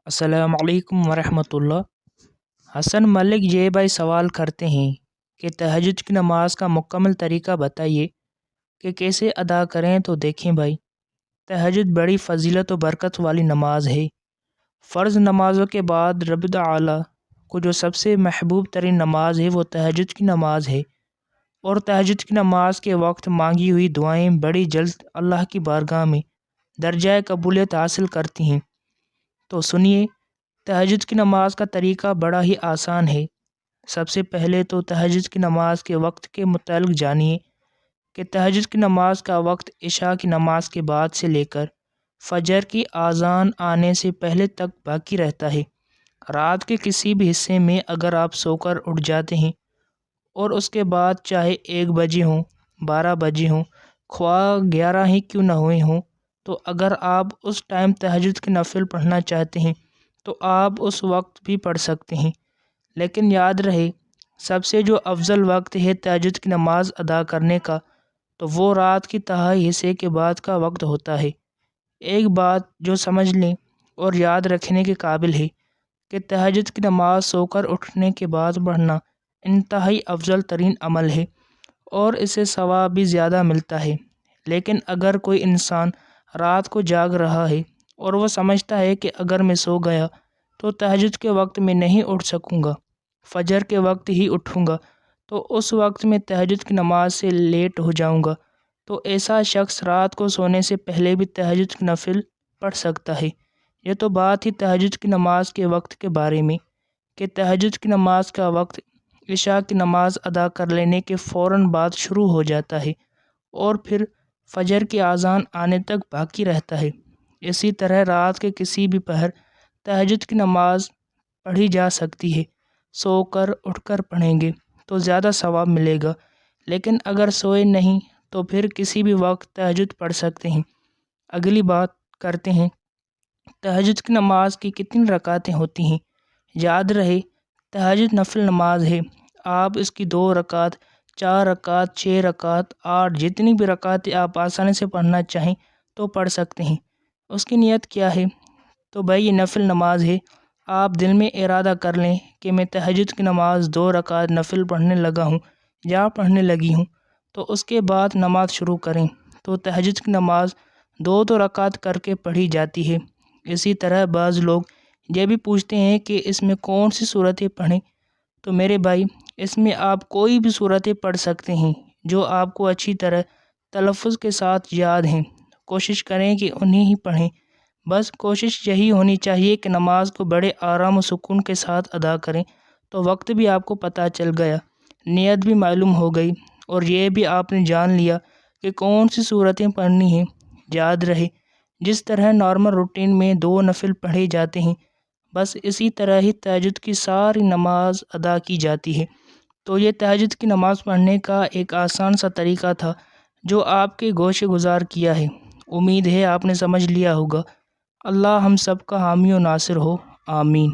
अस्सलाम वालेकुम वरहमतुल्लाह। हसन मलिक ये भाई सवाल करते हैं कि तहज्जुद की नमाज का मुकम्मल तरीका बताइए कि कैसे अदा करें। तो देखें भाई, तहज्जुद बड़ी फ़जीलत और बरकत वाली नमाज है। फ़र्ज़ नमाज़ों के बाद रब आला को जो सबसे महबूब तरीन नमाज है वो तहज्जुद की नमाज है, और तहज्जुद की नमाज के वक्त मांगी हुई दुआएं बड़ी जल्द अल्लाह की बारगाह में दर्जा कबूलियत हासिल करती हैं। तो सुनिए, तहज्जुद की नमाज का तरीका बड़ा ही आसान है। सबसे पहले तो तहज्जुद की नमाज के वक्त के मुतालिक जानिए कि तहज्जुद की नमाज का वक्त इशा की नमाज के बाद से लेकर फजर की आज़ान आने से पहले तक बाकी रहता है। रात के किसी भी हिस्से में अगर आप सोकर उठ जाते हैं और उसके बाद चाहे 1 बजे हों, 12 बजे हों, ख्वाह 11 ही क्यों न हुए हों, तो अगर आप उस टाइम तहज्जुद के नफिल पढ़ना चाहते हैं तो आप उस वक्त भी पढ़ सकते हैं। लेकिन याद रहे, सबसे जो अफजल वक्त है तहज्जुद की नमाज अदा करने का, तो वो रात की तहाई हिस्से के बाद का वक्त होता है। एक बात जो समझ लें और याद रखने के काबिल है कि तहज्जुद की नमाज सोकर उठने के बाद पढ़ना इंतहाई अफजल तरीन अमल है और इससे सवाब भी ज़्यादा मिलता है। लेकिन अगर कोई इंसान रात को जाग रहा है और वो समझता है कि अगर मैं सो गया तो तहज्जुद के वक्त में नहीं उठ सकूँगा, फजर के वक्त ही उठूँगा, तो उस वक्त में तहज्जुद की नमाज से लेट हो जाऊँगा, तो ऐसा शख्स रात को सोने से पहले भी तहज्जुद की नफिल पढ़ सकता है। ये तो बात ही तहज्जुद की नमाज के वक्त के बारे में कि तहज्जुद की नमाज का वक्त इशा की नमाज अदा कर लेने के फ़ौरन बाद शुरू हो जाता है और फिर फजर की आज़ान आने तक बाकी रहता है। इसी तरह रात के किसी भी पहर तहज्जुद की नमाज पढ़ी जा सकती है। सोकर उठकर पढ़ेंगे तो ज़्यादा सवाब मिलेगा, लेकिन अगर सोए नहीं तो फिर किसी भी वक्त तहज्जुद पढ़ सकते हैं। अगली बात करते हैं, तहज्जुद की नमाज की कितनी रकातें होती हैं। याद रहे, तहज्जुद नफिल नमाज है। आप इसकी 2 रकात, 4 रकात, 6 रकात, 8 जितनी भी रकातें आप आसानी से पढ़ना चाहें तो पढ़ सकते हैं। उसकी नियत क्या है? तो भाई ये नफिल नमाज है। आप दिल में इरादा कर लें कि मैं तहज्जुद की नमाज 2 रकात नफिल पढ़ने लगा हूँ या पढ़ने लगी हूँ, तो उसके बाद नमाज शुरू करें। तो तहज्जुद की नमाज 2 रकात करके पढ़ी जाती है। इसी तरह बाज़ लोग ये भी पूछते हैं कि इसमें कौन सी सूरतें पढ़ें। तो मेरे भाई, इसमें आप कोई भी सूरतें पढ़ सकते हैं जो आपको अच्छी तरह तलफ़्फ़ुज़ के साथ याद हैं। कोशिश करें कि उन्हें ही पढ़ें। बस कोशिश यही होनी चाहिए कि नमाज को बड़े आराम और सुकून के साथ अदा करें। तो वक्त भी आपको पता चल गया, नियत भी मालूम हो गई, और ये भी आपने जान लिया कि कौन सी सूरतें पढ़नी हैं। याद रहे, जिस तरह नॉर्मल रूटीन में 2 नफिल पढ़े जाते हैं, बस इसी तरह ही तहज्जुद की सारी नमाज अदा की जाती है। तो ये तहज्जुद की नमाज़ पढ़ने का एक आसान सा तरीका था जो आपके गोशे गुजार किया है। उम्मीद है आपने समझ लिया होगा। अल्लाह हम सब का हामी और नासिर हो। आमीन।